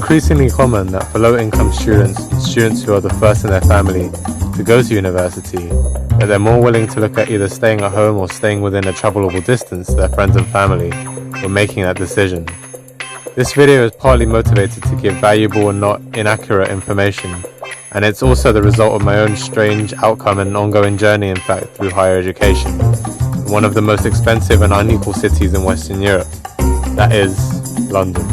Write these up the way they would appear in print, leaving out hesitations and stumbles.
increasingly common that for low-income students and students who are the first in their family to go to university, that they're more willing to look at either staying at home or staying within a travelable distance to their friends and family when making that decision. This video is partly motivated to give valuable and not inaccurate information, and it's also the result of my own strange outcome and ongoing journey, in fact, through higher education, in one of the most expensive and unequal cities in Western Europe, that is, London.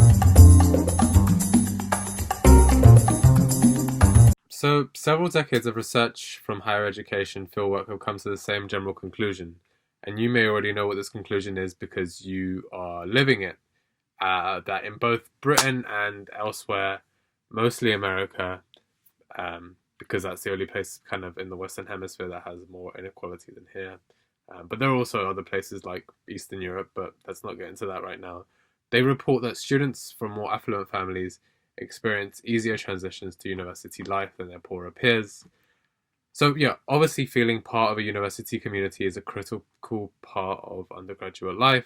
So, several decades of research from higher education fieldwork have come to the same general conclusion, and you may already know what this conclusion is because you are living it. That in both Britain and elsewhere, mostly America, because that's the only place kind of in the Western Hemisphere that has more inequality than here. But there are also other places like Eastern Europe, but let's not get into that right now. They report that students from more affluent families experience easier transitions to university life than their poorer peers. So yeah, obviously feeling part of a university community is a critical part of undergraduate life.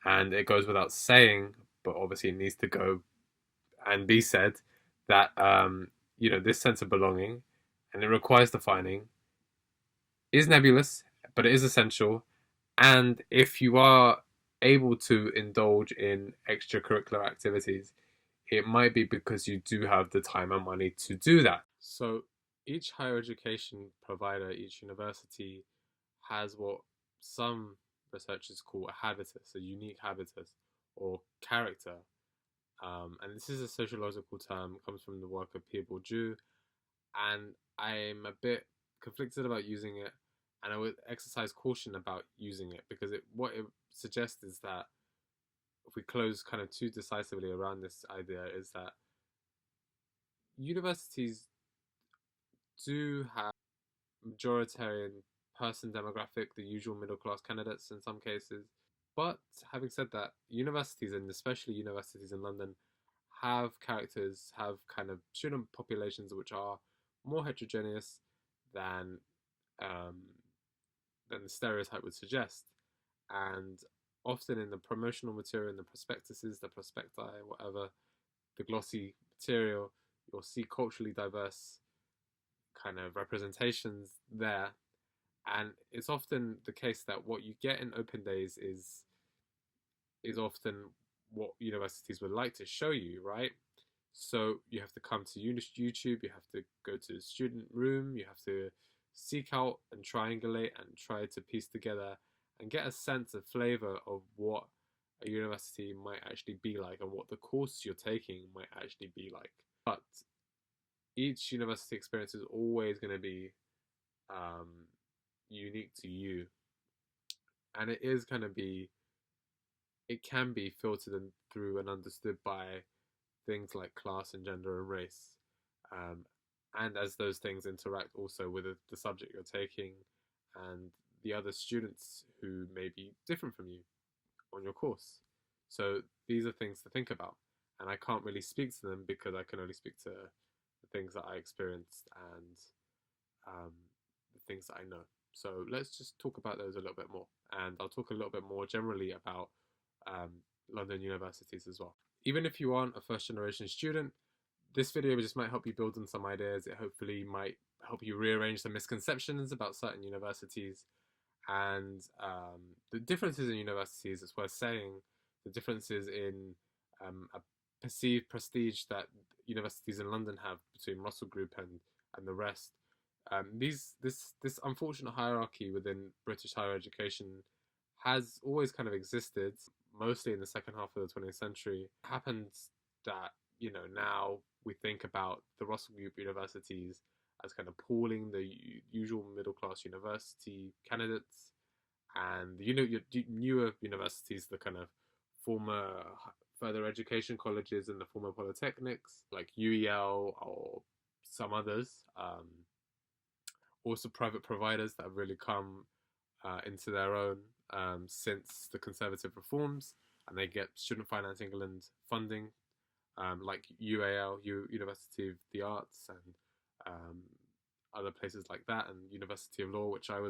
And it goes without saying, but obviously it needs to go and be said, that this sense of belonging, and it requires defining, is nebulous, but it is essential. And if you are able to indulge in extracurricular activities, it might be because you do have the time and money to do that. So each higher education provider, each university, has what some researchers call a habitus, a unique habitus or character. And this is a sociological term, it comes from the work of Pierre Bourdieu, and I'm a bit conflicted about using it, and I would exercise caution about using it because what it suggests is that if we close kind of too decisively around this idea, is that universities do have majoritarian person demographic, the usual middle class candidates in some cases. But having said that, universities, and especially universities in London, have characters, have kind of student populations which are more heterogeneous than um, the stereotype would suggest. And often in the promotional material, in the prospectuses, the prospecti, whatever, the glossy material, you'll see culturally diverse kind of representations there. And it's often the case that what you get in open days is often what universities would like to show you, right? So you have to come to YouTube, you have to go to the student room, you have to seek out and triangulate and try to piece together and get a sense, a flavor of what a university might actually be like and what the course you're taking might actually be like. But each university experience is always going to be unique to you, and it can be filtered through and understood by things like class and gender and race, and as those things interact also with the subject you're taking and the other students who may be different from you on your course. So these are things to think about, and I can't really speak to them because I can only speak to the things that I experienced and the things that I know. So let's just talk about those a little bit more, and I'll talk a little bit more generally about London universities as well. Even if you aren't a first generation student, this video just might help you build on some ideas. It hopefully might help you rearrange some misconceptions about certain universities and the differences in universities. It's worth saying the differences in a perceived prestige that universities in London have between Russell Group and the rest. This unfortunate hierarchy within British higher education has always kind of existed, mostly in the second half of the 20th century. It happens that, now we think about the Russell Group universities as kind of pooling the usual middle class university candidates, and your newer universities, the kind of former further education colleges and the former polytechnics like UEL or some others, also private providers that have really come into their own since the Conservative reforms, and they get Student Finance England funding, like UAL, University of the Arts, and other places like that, and University of Law, which I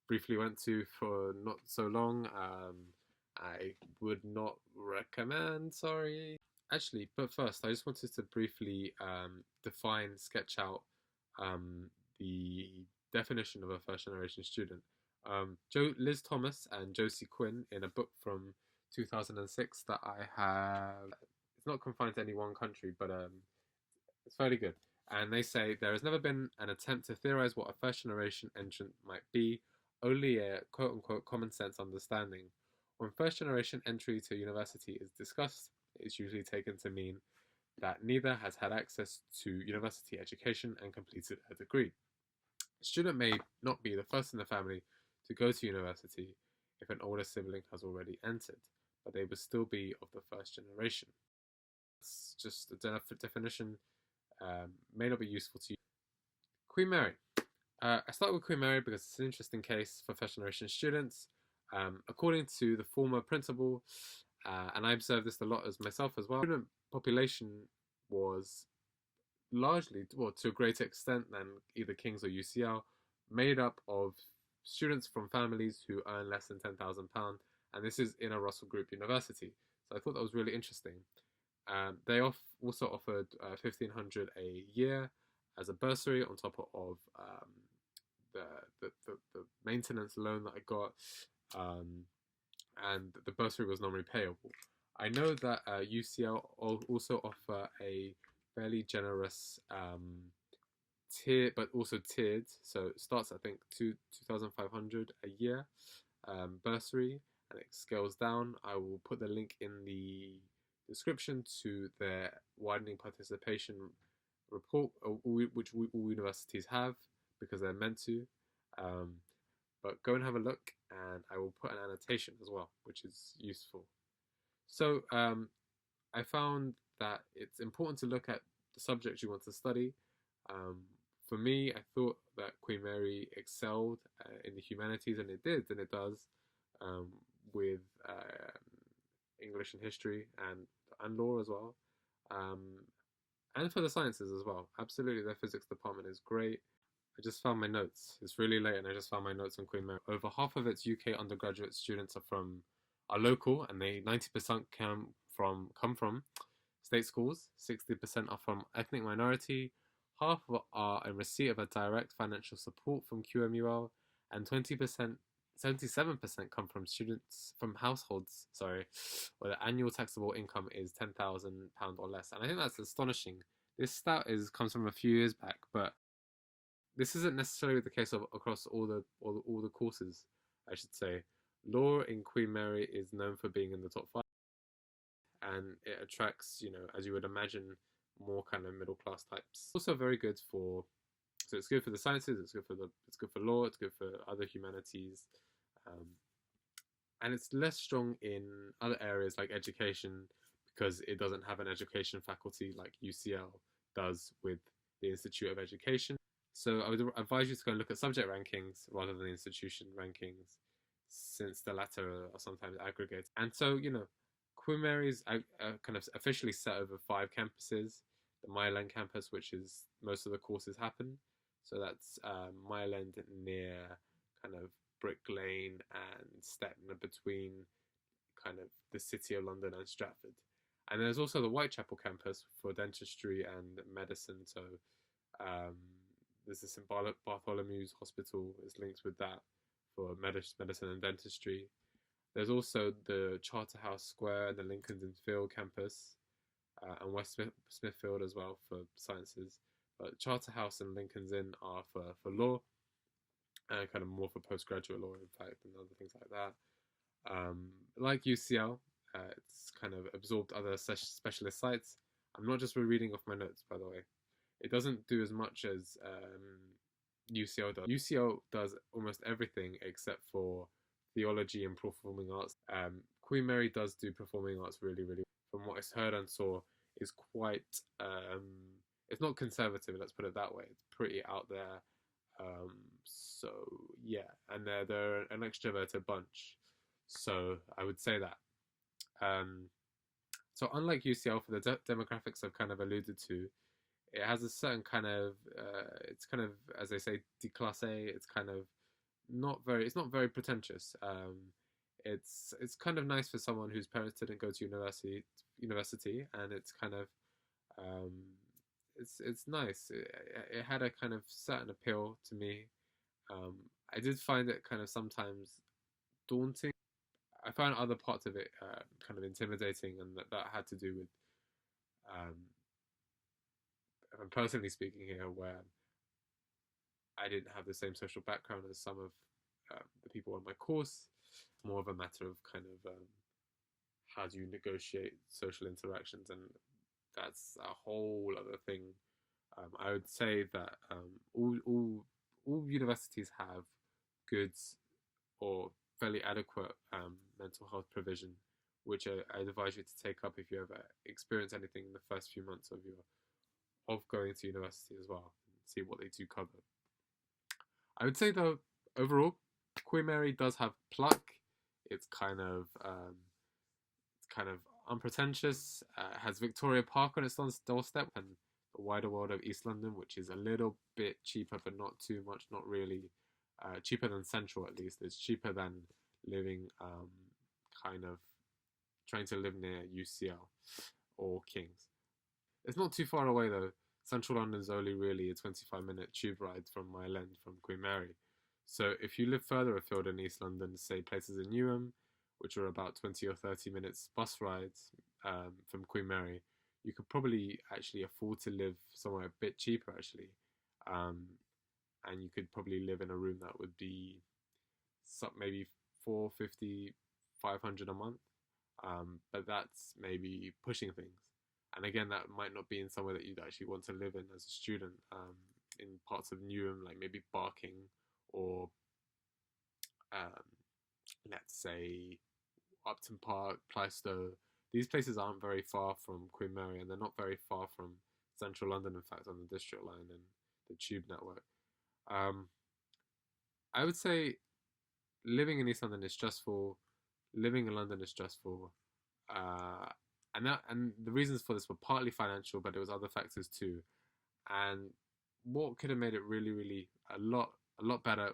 briefly went to for not so long. I would not recommend, sorry. Actually, but first, I just wanted to briefly sketch out the definition of a first generation student. Liz Thomas and Josie Quinn, in a book from 2006 that I have, it's not confined to any one country, but it's fairly good. And they say there has never been an attempt to theorize what a first generation entrant might be, only a quote unquote common sense understanding. When first generation entry to university is discussed, it is usually taken to mean that neither has had access to university education and completed a degree. A student may not be the first in the family to go to university if an older sibling has already entered, but they would still be of the first generation. It's just a definition, may not be useful to you. Queen Mary. I start with Queen Mary because it's an interesting case for first generation students. According to the former principal, and I observed this a lot as myself as well, student population was largely, well, to a greater extent than either King's or UCL, made up of students from families who earn less than £10,000, and this is in a Russell Group university. So I thought that was really interesting. They also offered £1,500 a year as a bursary on top of the maintenance loan that I got, and the bursary was non-repayable. I know that UCL also offer a fairly generous tier, but also tiered. So it starts, I think, 2,500 a year bursary, and it scales down. I will put the link in the description to their widening participation report, which all universities have because they're meant to. But go and have a look, and I will put an annotation as well, which is useful. So I found that it's important to look at the subject you want to study. For me, I thought that Queen Mary excelled in the humanities, and it did, and it does, with English and history and law as well, and for the sciences as well. Absolutely, their physics department is great. I just found my notes. It's really late, and I just found my notes on Queen Mary. Over half of its UK undergraduate students are local, and 90% come from state schools. 60% are from ethnic minority. Half are in receipt of a direct financial support from QMUL, and 77% come from households, where the annual taxable income is £10,000 or less. And I think that's astonishing. This stat comes from a few years back, but this isn't necessarily the case across all the courses, I should say. Law in Queen Mary is known for being in the top 5, and it attracts, as you would imagine, more kind of middle class types. Also very good so it's good for the sciences, it's good for law, it's good for other humanities, and it's less strong in other areas like education because it doesn't have an education faculty like UCL does with the Institute of Education. So I would advise you to go and look at subject rankings rather than institution rankings, since the latter are sometimes aggregated. And so, Queen Mary's kind of officially set over 5 campuses. The Mile End campus, which is most of the courses happen. So that's Mile End near kind of Brick Lane and Stepney, between kind of the City of London and Stratford. And there's also the Whitechapel campus for dentistry and medicine. So there's the St Bartholomew's Hospital is linked with that for medicine and dentistry. There's also the Charterhouse Square and the Lincoln's Inn Field campus, and West Smithfield as well for sciences. But Charterhouse and Lincoln's Inn are for law, and kind of more for postgraduate law, in fact, and other things like that. Like UCL, it's kind of absorbed other specialist sites. I'm not just reading off my notes, by the way. It doesn't do as much as UCL does. UCL does almost everything except for theology and performing arts. Queen Mary does do performing arts really, really well. From what I heard and saw, is quite, it's not conservative, let's put it that way. It's pretty out there. So yeah, and they're an extroverted bunch. So I would say that. So unlike UCL, for the demographics I've kind of alluded to, it has a certain kind of, it's kind of, as they say, déclassé. It's kind of it's not very pretentious. It's kind of nice for someone whose parents didn't go to university, and it's kind of um, it's nice. It had a kind of certain appeal to me. I did find it kind of sometimes daunting. I found other parts of it kind of intimidating, and that had to do with, um, if I'm personally speaking here, where I didn't have the same social background as some of the people on my course. More of a matter of kind of how do you negotiate social interactions, and that's a whole other thing. I would say that all universities have good or fairly adequate mental health provision, which I'd advise you to take up if you ever experience anything in the first few months of going to university as well, and see what they do cover. I would say though, overall, Queen Mary does have pluck. It's kind of unpretentious. It has Victoria Park on its doorstep and the wider world of East London, which is a little bit cheaper, but not too much, not really. Cheaper than Central, at least. It's cheaper than living kind of trying to live near UCL or King's. It's not too far away though. Central London's only really a 25-minute tube ride from Mile End from Queen Mary. So if you live further afield in East London, say places in Newham, which are about 20 or 30 minutes bus rides from Queen Mary, you could probably actually afford to live somewhere a bit cheaper actually. Um, and you could probably live in a room that would be maybe 450, 500 a month. But that's maybe pushing things. And again, that might not be in somewhere that you'd actually want to live in as a student. In parts of Newham, like maybe Barking or um, let's say Upton Park, Plaistow. These places aren't very far from Queen Mary, and they're not very far from Central London. In fact, on the District Line and the Tube network. Um, I would say living in East London is stressful. Living in London is stressful. Uh, and the reasons for this were partly financial, but there was other factors too. And what could have made it really, really a lot better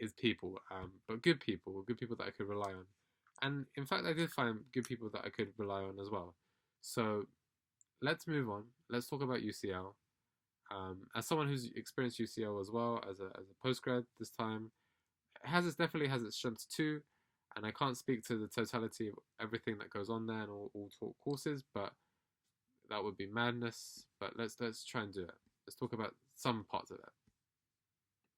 is people, but good people that I could rely on. And in fact, I did find good people that I could rely on as well. So let's move on. Let's talk about UCL. As someone who's experienced UCL as well as a postgrad this time, definitely has its strengths too. And I can't speak to the totality of everything that goes on there and all talk courses, but that would be madness. But let's try and do it. Let's talk about some parts of it.